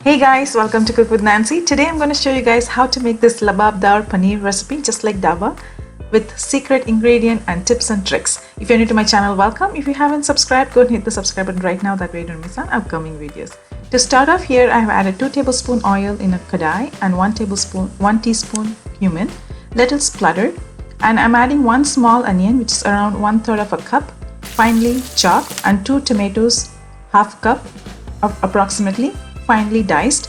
Hey guys, welcome to Cook with Nancy. Today I'm going to show you guys how to make this Lababdar Paneer recipe just like Dhaba with secret ingredient and tips and tricks. If you're new to my channel, welcome. If you haven't subscribed, go and hit the subscribe button right now, that way you don't miss on upcoming videos. To start off here, I have added 2 tablespoon oil in a kadai and 1 teaspoon cumin. Let it splutter, and I'm adding 1 small onion, which is around 1/3 of a cup, finely chopped, and 2 tomatoes, half cup approximately, finely diced,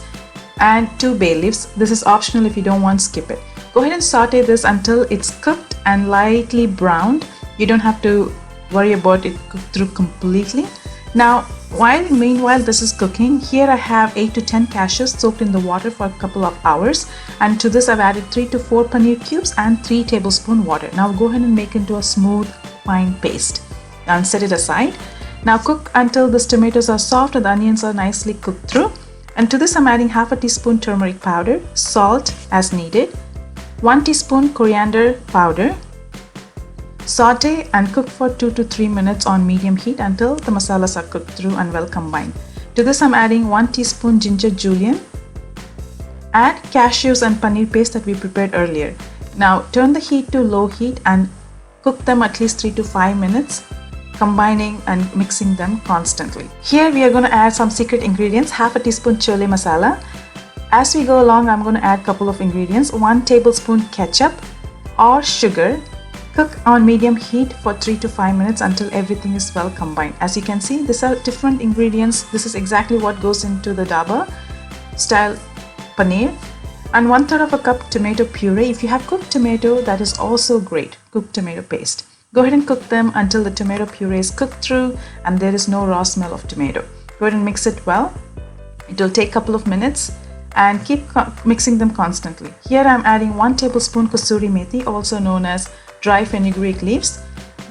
and 2 bay leaves. This is optional, if you don't want, skip it. Go ahead and saute this until it's cooked and lightly browned. You don't have to worry about it cooked through completely. Now, meanwhile this is cooking, here I have 8 to 10 cashews soaked in the water for a couple of hours, and to this I've added 3 to 4 paneer cubes and 3 tablespoon water. Now go ahead and make into a smooth fine paste and set it aside. Now cook until these tomatoes are soft and the onions are nicely cooked through. And to this I'm adding half a teaspoon turmeric powder, salt as needed, 1 teaspoon coriander powder. Saute and cook for 2 to 3 minutes on medium heat until the masalas are cooked through and well combined. To this I'm adding 1 teaspoon ginger julienne. Add cashews and paneer paste that we prepared earlier. Now turn the heat to low heat and cook them at least 3 to 5 minutes, combining and mixing them constantly. Here we are going to add some secret ingredients, half a teaspoon chole masala. As we go along, I'm going to add a couple of ingredients, 1 tablespoon ketchup or sugar. Cook on medium heat for 3 to 5 minutes until everything is well combined. As you can see, these are different ingredients. This is exactly what goes into the Dhaba style paneer. And 1/3 of a cup tomato puree. If you have cooked tomato, that is also great, cooked tomato paste. Go ahead and cook them until the tomato puree is cooked through and there is no raw smell of tomato. Go ahead and mix it well. It will take a couple of minutes and keep mixing them constantly. Here I'm adding 1 tablespoon kasuri methi, also known as dry fenugreek leaves.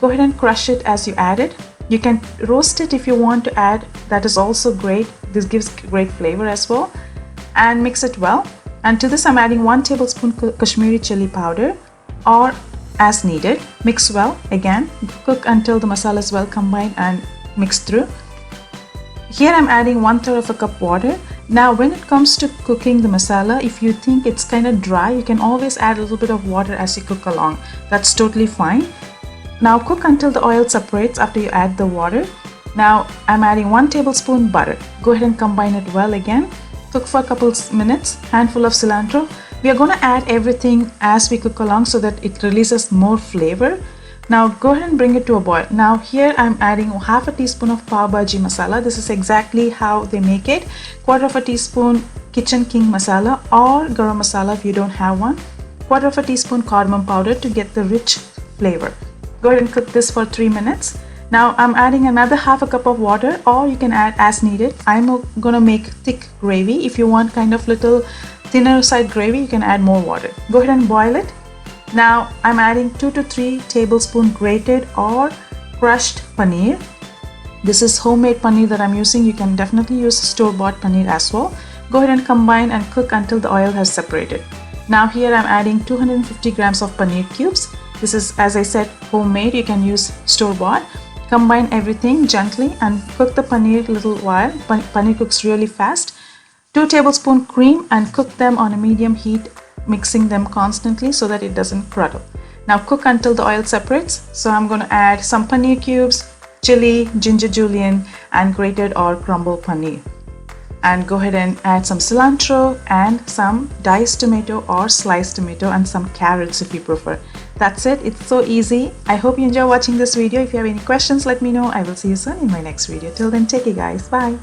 Go ahead and crush it as you add it. You can roast it if you want to add, that is also great. This gives great flavor as well. And mix it well. And to this I'm adding 1 tablespoon Kashmiri chili powder or as needed. Mix well again. Cook until the masala is well combined and mixed through. Here I'm adding 1/3 of a cup water. Now when it comes to cooking the masala, if you think it's kind of dry, you can always add a little bit of water as you cook along. That's totally fine. Now cook until the oil separates after you add the water. Now I'm adding 1 tablespoon butter. Go ahead and combine it well again. Cook for a couple minutes. Handful of cilantro. We are going to add everything as we cook along so that it releases more flavor. Now go ahead and bring it to a boil. Now here I'm adding half a teaspoon of pav bhaji masala. This is exactly how they make it. 1/4 of a teaspoon kitchen king masala or garam masala if you don't have one. 1/4 of a teaspoon cardamom powder to get the rich flavor. Go ahead and cook this for 3 minutes. Now I'm adding another half a cup of water, or you can add as needed. I'm gonna make thick gravy. If you want kind of little thinner side gravy, you can add more water. Go ahead and boil it. Now I'm adding 2 to 3 tablespoon grated or crushed paneer. This is homemade paneer that I'm using. You can definitely use store-bought paneer as well. Go ahead and combine and cook until the oil has separated. Now here I'm adding 250 grams of paneer cubes. This is, as I said, homemade. You can use store-bought. Combine everything gently and cook the paneer a little while. Paneer cooks really fast. 2 tablespoon cream and cook them on a medium heat, mixing them constantly so that it doesn't curdle. Now cook until the oil separates. So I'm going to add some paneer cubes, chili, ginger julienne, and grated or crumbled paneer. And go ahead and add some cilantro and some diced tomato or sliced tomato and some carrots if you prefer. That's it. It's so easy. I hope you enjoy watching this video. If you have any questions, let me know. I will see you soon in my next video. Till then, take care guys. Bye.